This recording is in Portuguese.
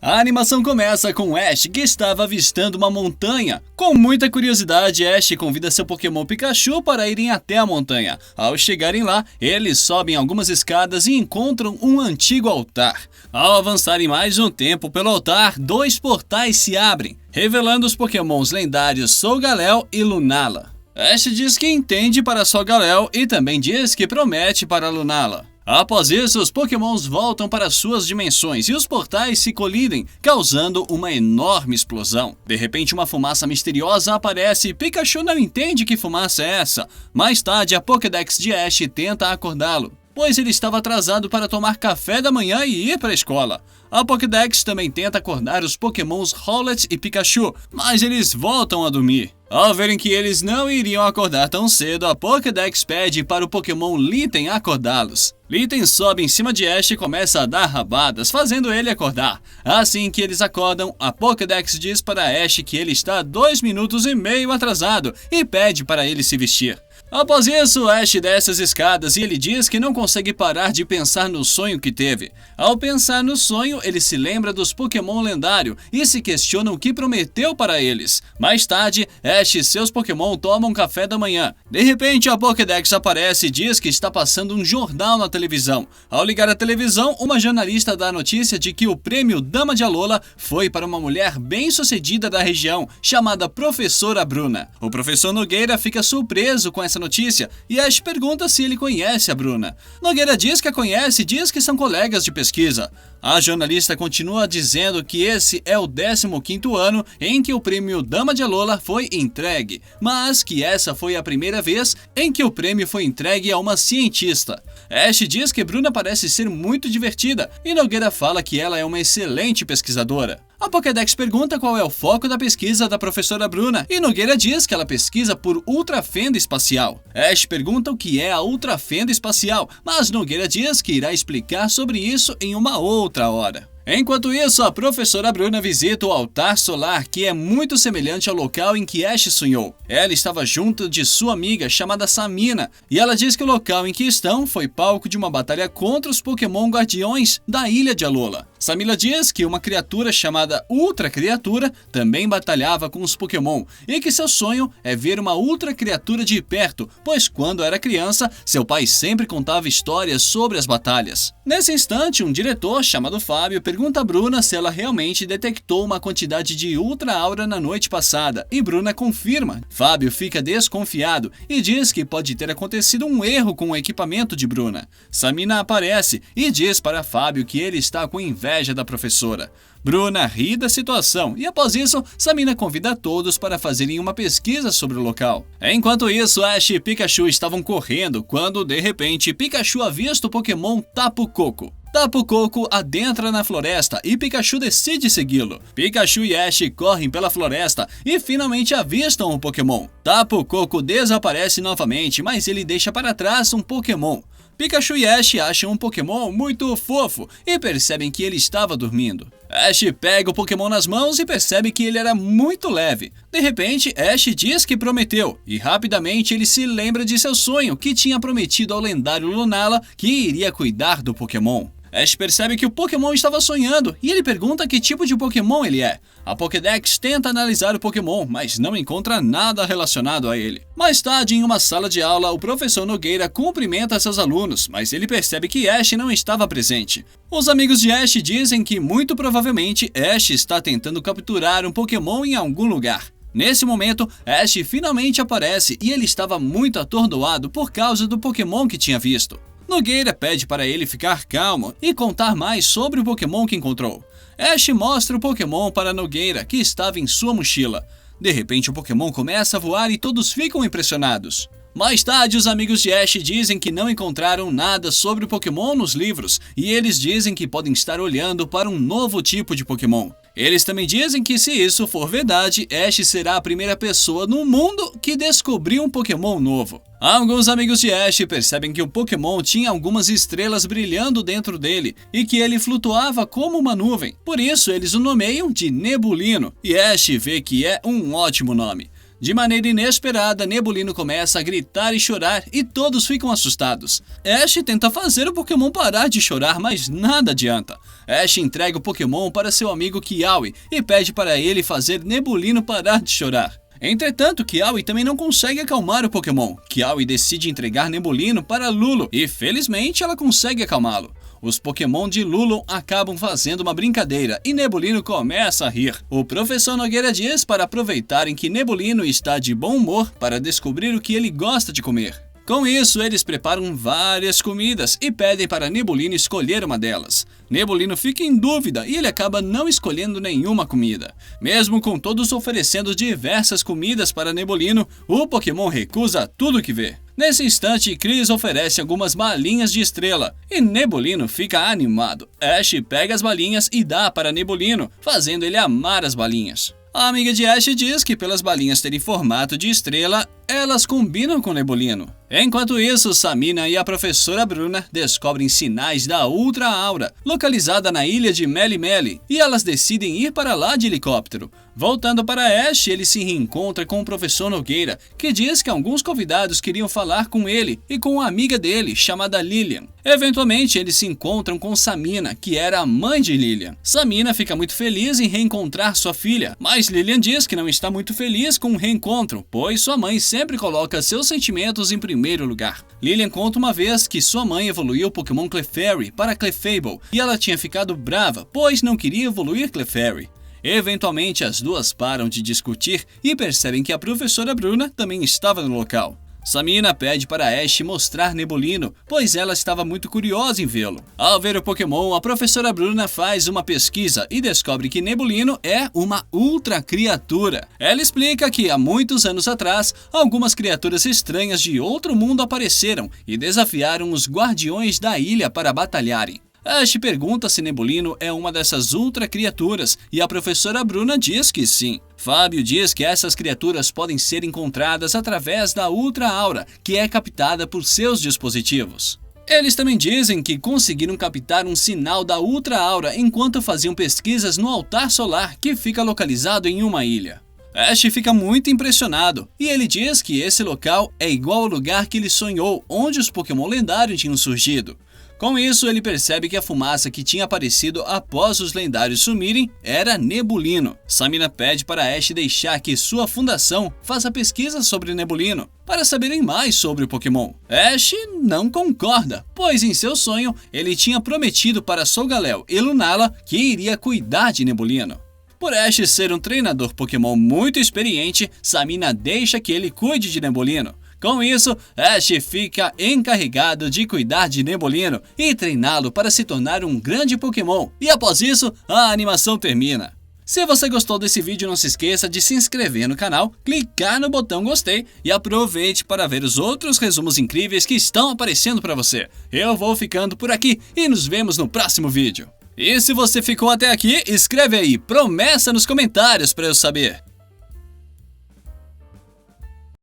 A animação começa com Ash, que estava avistando uma montanha. Com muita curiosidade, Ash convida seu Pokémon Pikachu para irem até a montanha. Ao chegarem lá, eles sobem algumas escadas e encontram um antigo altar. Ao avançarem mais um tempo pelo altar, 2 portais se abrem, revelando os Pokémons lendários Solgaleo e Lunala. Ash diz que entende para Solgaleo e também diz que promete para Lunala. Após isso, os Pokémons voltam para suas dimensões e os portais se colidem, causando uma enorme explosão. De repente, uma fumaça misteriosa aparece e Pikachu não entende que fumaça é essa. Mais tarde, a Pokédex de Ash tenta acordá-lo, pois ele estava atrasado para tomar café da manhã e ir para a escola. A Pokédex também tenta acordar os Pokémons Rowlet e Pikachu, mas eles voltam a dormir. Ao verem que eles não iriam acordar tão cedo, a Pokédex pede para o Pokémon Litten acordá-los. Litten sobe em cima de Ash e começa a dar rabadas, fazendo ele acordar. Assim que eles acordam, a Pokédex diz para Ash que ele está 2 minutos e meio atrasado e pede para ele se vestir. Após isso, Ash desce as escadas e ele diz que não consegue parar de pensar no sonho que teve. Ao pensar no sonho, ele se lembra dos Pokémon lendários e se questiona o que prometeu para eles. Mais tarde, Ash e seus Pokémon tomam café da manhã. De repente, a Pokédex aparece e diz que está passando um jornal na televisão. Ao ligar a televisão, uma jornalista dá a notícia de que o prêmio Dama de Alola foi para uma mulher bem-sucedida da região, chamada Professora Bruna. O professor Nogueira fica surpreso com essa notícia e Ash pergunta se ele conhece a Bruna. Nogueira diz que a conhece e diz que são colegas de pesquisa. A jornalista continua dizendo que esse é o 15º ano em que o prêmio Dama de Alola foi entregue, mas que essa foi a primeira vez em que o prêmio foi entregue a uma cientista. Ash diz que Bruna parece ser muito divertida e Nogueira fala que ela é uma excelente pesquisadora. A Pokédex pergunta qual é o foco da pesquisa da professora Bruna e Nogueira diz que ela pesquisa por ultrafenda espacial. Ash pergunta o que é a ultrafenda espacial, mas Nogueira diz que irá explicar sobre isso em uma outra hora. Enquanto isso, a professora Bruna visita o altar solar, que é muito semelhante ao local em que Ash sonhou. Ela estava junto de sua amiga chamada Samina, e ela diz que o local em que estão foi palco de uma batalha contra os Pokémon Guardiões da Ilha de Alola. Samila diz que uma criatura chamada Ultra Criatura também batalhava com os Pokémon e que seu sonho é ver uma Ultra Criatura de perto, pois quando era criança, seu pai sempre contava histórias sobre as batalhas. Nesse instante, um diretor chamado Fábio pergunta a Bruna se ela realmente detectou uma quantidade de Ultra Aura na noite passada e Bruna confirma. Fábio fica desconfiado e diz que pode ter acontecido um erro com o equipamento de Bruna. Samina aparece e diz para Fábio que ele está com inveja da professora. Bruna ri da situação e após isso, Samina convida todos para fazerem uma pesquisa sobre o local. Enquanto isso, Ash e Pikachu estavam correndo quando, de repente, Pikachu avista o Pokémon Tapu Koko. Tapu Koko adentra na floresta e Pikachu decide segui-lo. Pikachu e Ash correm pela floresta e finalmente avistam o Pokémon. Tapu Koko desaparece novamente, mas ele deixa para trás um Pokémon. Pikachu e Ash acham um Pokémon muito fofo e percebem que ele estava dormindo. Ash pega o Pokémon nas mãos e percebe que ele era muito leve. De repente, Ash diz que prometeu e rapidamente ele se lembra de seu sonho que tinha prometido ao lendário Lunala que iria cuidar do Pokémon. Ash percebe que o Pokémon estava sonhando e ele pergunta que tipo de Pokémon ele é. A Pokédex tenta analisar o Pokémon, mas não encontra nada relacionado a ele. Mais tarde, em uma sala de aula, o professor Nogueira cumprimenta seus alunos, mas ele percebe que Ash não estava presente. Os amigos de Ash dizem que muito provavelmente Ash está tentando capturar um Pokémon em algum lugar. Nesse momento, Ash finalmente aparece e ele estava muito atordoado por causa do Pokémon que tinha visto. Nogueira pede para ele ficar calmo e contar mais sobre o Pokémon que encontrou. Ash mostra o Pokémon para Nogueira, que estava em sua mochila. De repente, o Pokémon começa a voar e todos ficam impressionados. Mais tarde, os amigos de Ash dizem que não encontraram nada sobre o Pokémon nos livros e eles dizem que podem estar olhando para um novo tipo de Pokémon. Eles também dizem que se isso for verdade, Ash será a primeira pessoa no mundo que descobriu um Pokémon novo. Alguns amigos de Ash percebem que o Pokémon tinha algumas estrelas brilhando dentro dele e que ele flutuava como uma nuvem. Por isso, eles o nomeiam de Nebulino e Ash vê que é um ótimo nome. De maneira inesperada, Nebulino começa a gritar e chorar e todos ficam assustados. Ash tenta fazer o Pokémon parar de chorar, mas nada adianta. Ash entrega o Pokémon para seu amigo Kiawe e pede para ele fazer Nebulino parar de chorar. Entretanto, Kiawe também não consegue acalmar o Pokémon. Kiawe decide entregar Nebulino para Lulu e felizmente ela consegue acalmá-lo. Os Pokémon de Lulu acabam fazendo uma brincadeira e Nebulino começa a rir. O professor Nogueira diz para aproveitarem que Nebulino está de bom humor para descobrir o que ele gosta de comer. Com isso, eles preparam várias comidas e pedem para Nebulino escolher uma delas. Nebulino fica em dúvida e ele acaba não escolhendo nenhuma comida. Mesmo com todos oferecendo diversas comidas para Nebulino, o Pokémon recusa tudo que vê. Nesse instante, Chris oferece algumas balinhas de estrela e Nebulino fica animado. Ash pega as balinhas e dá para Nebulino, fazendo ele amar as balinhas. A amiga de Ash diz que pelas balinhas terem formato de estrela, elas combinam com Nebulino. Enquanto isso, Samina e a professora Bruna descobrem sinais da Ultra Aura, localizada na ilha de Melimeli, e elas decidem ir para lá de helicóptero. Voltando para Ash, ele se reencontra com o professor Nogueira, que diz que alguns convidados queriam falar com ele e com uma amiga dele, chamada Lilian. Eventualmente, eles se encontram com Samina, que era a mãe de Lilian. Samina fica muito feliz em reencontrar sua filha, mas Lilian diz que não está muito feliz com o reencontro, pois sua mãe sempre coloca seus sentimentos em primeiro lugar. Lilian conta uma vez que sua mãe evoluiu o Pokémon Clefairy para Clefable e ela tinha ficado brava, pois não queria evoluir Clefairy. Eventualmente, as duas param de discutir e percebem que a professora Bruna também estava no local. Samina pede para Ash mostrar Nebulino, pois ela estava muito curiosa em vê-lo. Ao ver o Pokémon, a professora Bruna faz uma pesquisa e descobre que Nebulino é uma ultra criatura. Ela explica que há muitos anos atrás, algumas criaturas estranhas de outro mundo apareceram e desafiaram os guardiões da ilha para batalharem. Ash pergunta se Nebulino é uma dessas ultra criaturas e a professora Bruna diz que sim. Fábio diz que essas criaturas podem ser encontradas através da Ultra Aura, que é captada por seus dispositivos. Eles também dizem que conseguiram captar um sinal da Ultra Aura enquanto faziam pesquisas no altar solar que fica localizado em uma ilha. Ash fica muito impressionado e ele diz que esse local é igual ao lugar que ele sonhou, onde os Pokémon lendários tinham surgido. Com isso, ele percebe que a fumaça que tinha aparecido após os lendários sumirem era Nebulino. Samina pede para Ash deixar que sua fundação faça pesquisas sobre Nebulino, para saberem mais sobre o Pokémon. Ash não concorda, pois em seu sonho ele tinha prometido para Solgaleo e Lunala que iria cuidar de Nebulino. Por Ash ser um treinador Pokémon muito experiente, Samina deixa que ele cuide de Nebulino. Com isso, Ash fica encarregado de cuidar de Nebulino e treiná-lo para se tornar um grande Pokémon. E após isso, a animação termina. Se você gostou desse vídeo, não se esqueça de se inscrever no canal, clicar no botão gostei e aproveite para ver os outros resumos incríveis que estão aparecendo para você. Eu vou ficando por aqui e nos vemos no próximo vídeo. E se você ficou até aqui, escreve aí, promessa nos comentários para eu saber.